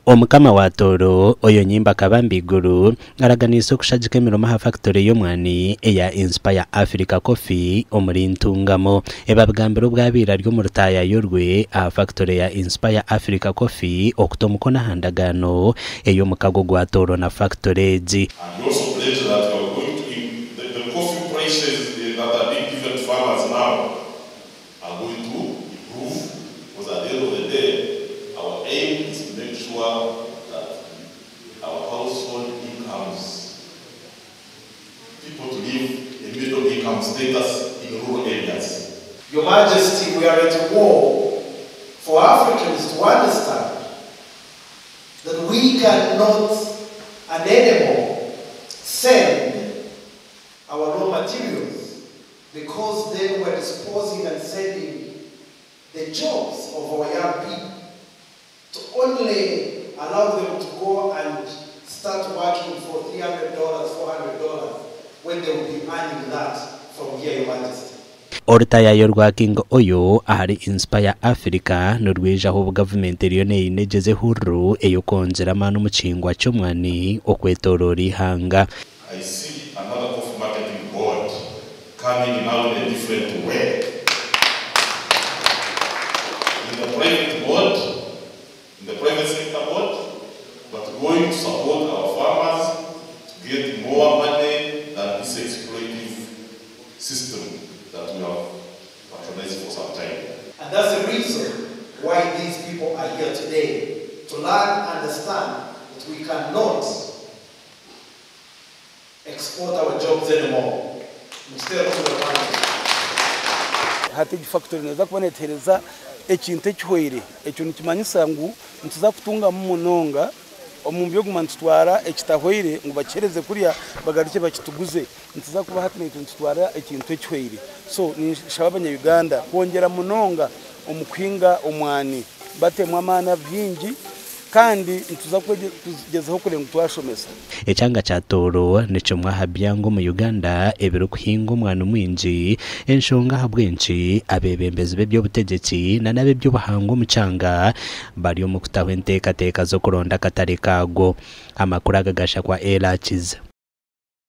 Omukama wa Toro oyo nyimba kabambiguru araganiso kushajike miromaha factory y'omwani eya Inspire Africa Coffee omuri Ntungamo ebabwambiro bwabira ryo mu Rutaya yorwe a factory ya Inspire Africa Coffee okutomukona handagano eyo mukago gwa Toro na factory zi. And we also pledge that we are going to the coffee prices that are being given to farmers now are going to improve, because at the end of the day our aim is to make sure that our household incomes, people to live in middle income status in rural areas. Your Majesty, we are at war for Africans to understand that we cannot and anymore send our raw materials, because then we're disposing and sending the jobs of our young people, to only allow them to go and start working for $300, $400 when they will be earning that from here, Your Majesty. Orutaya yorwa kingo oyo ahari Inspire Africa norweja ho government riyone inegeze huru eyo konzera manu mucingwa cy'omwani okwetorori hanga. I see another coffee marketing board coming now in a different way. In the private board, in the private sector board, but going to support our farmers to get more money than this exploitative system that we have patronized for some time. And that's the reason why these people are here today, to learn and understand that we cannot export our jobs anymore. Instead of the country. Hatiji factory neza kubonetereza ekintu ekihwere ekyo nikimanyisa ngu ntuza kutunga mu munonga omumbyo gumantwara ekitahwere ngo bakereze kuriya bagarike bakituguze ntuza kuba hati ntutwara ekintu ekihwere. So ni shabanya Uganda kongera munonga omukwinga omwani batemwa amana byingi kandi ntuza kugezaho kurenga twashomesa. Echanga cha Toro nico mwahabyango mu Uganda ebiro kuhinga omwana mwinji enshonga habwenci abebembezi b'ebyobutegetsi na nabe by'ubuhango mucanga bari mu kutahwenteka teka zo kuronda katare kago amakuru agagasha kwa Elachiza.